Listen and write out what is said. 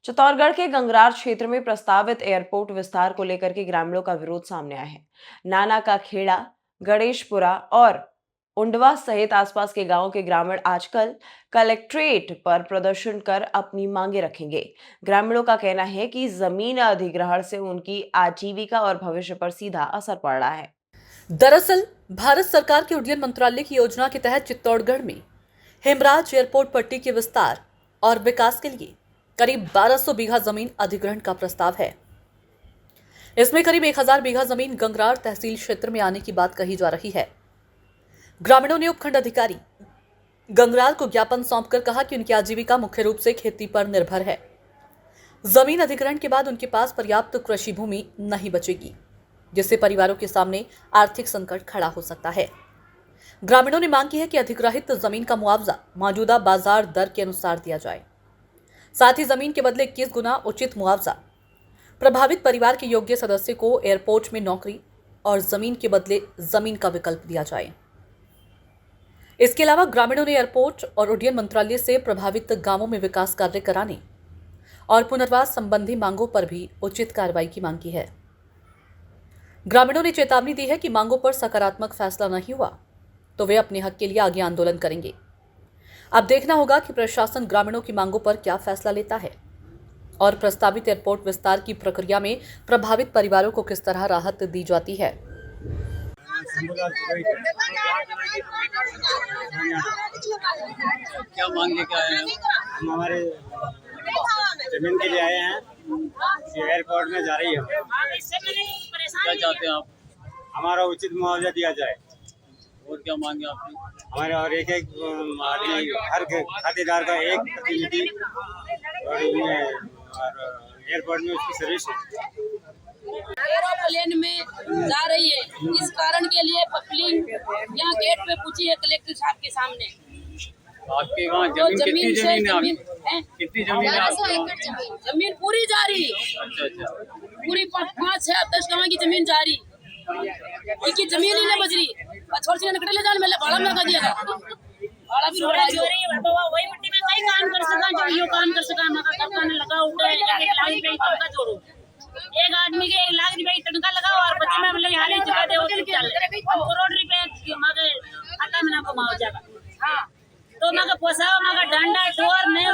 चित्तौड़गढ़ के गंगरार क्षेत्र में प्रस्तावित एयरपोर्ट विस्तार को लेकर के ग्रामीणों का विरोध सामने आया है। नाना का खेड़ा, गणेशपुरा और उंडवा सहित आसपास के गांवों के ग्रामीण आजकल कलेक्ट्रेट पर प्रदर्शन कर अपनी मांगे रखेंगे। ग्रामीणों का कहना है कि जमीन अधिग्रहण से उनकी आजीविका और भविष्य पर सीधा असर पड़ रहा है। दरअसल भारत सरकार के उड्डयन मंत्रालय की योजना के तहत चित्तौड़गढ़ में हेमराज एयरपोर्ट पट्टी के विस्तार और विकास के लिए करीब 1200 बीघा जमीन अधिग्रहण का प्रस्ताव है। इसमें करीब 1000 बीघा जमीन गंगरार तहसील क्षेत्र में आने की बात कही जा रही है। ग्रामीणों ने उपखंड अधिकारी गंगरार को ज्ञापन सौंपकर कहा कि उनकी आजीविका मुख्य रूप से खेती पर निर्भर है। जमीन अधिग्रहण के बाद उनके पास पर्याप्त कृषि भूमि नहीं बचेगी, जिससे परिवारों के सामने आर्थिक संकट खड़ा हो सकता है। ग्रामीणों ने मांग की है कि अधिग्रहित जमीन का मुआवजा मौजूदा बाजार दर के अनुसार दिया जाए। साथ ही जमीन के बदले 21 गुना उचित मुआवजा, प्रभावित परिवार के योग्य सदस्य को एयरपोर्ट में नौकरी और जमीन के बदले जमीन का विकल्प दिया जाए। इसके अलावा ग्रामीणों ने एयरपोर्ट और उड्डयन मंत्रालय से प्रभावित गांवों में विकास कार्य कराने और पुनर्वास संबंधी मांगों पर भी उचित कार्रवाई की मांग की है। ग्रामीणों ने चेतावनी दी है कि मांगों पर सकारात्मक फैसला नहीं हुआ तो वे अपने हक के लिए आगे आंदोलन करेंगे। अब देखना होगा कि प्रशासन ग्रामीणों की मांगों पर क्या फैसला लेता है और प्रस्तावित एयरपोर्ट विस्तार की प्रक्रिया में प्रभावित परिवारों को किस तरह राहत दी जाती है। क्या मांग लेके आए हैं? हम हमारे जमीन के लिए आए हैं, एयरपोर्ट में जा रही है। क्या चाहते हैं आप? हमारा उचित मुआवजा दिया जाए। और क्या मांगे आपने? हमारे और एक आदमी, हर खातेदार का एक प्रतिनिधि और एयरपोर्ट में उसकी सर्विस है। एरोप्लेन में जा रही है, इस कारण के लिए पब्लिक यहाँ गेट पे पूछी है कलेक्टर साहब के सामने। आपके वहाँ जमीन कितनी जमीन है आपकी? कितनी जमीन है आपकी? जमीन पूरी जा रही। अच्छा। पूरी 5, 6, 10 गाँव की जमीन जा रही। इनकी जमीन ही नहीं बच रही। छोड़ से निकले ले जाने में भाड़ा में लगा दिया। भाड़ा भी रोड़ा चोरी बाबा वही मिट्टी में कई काम कर सका, जो यो काम कर सका, मगर करता ने लगा उठे 1 लाख रुपए तनखा जोड़ो। एक आदमी के 1 लाख रुपए तनखा लगाओ और बच्चे में मतलब हाल ही जगह दे करोड़ रुपए मगर खाता में ना कमाओ जाएगा। हाँ तो मगर पोसाओ मगर डंडा ठोर नहीं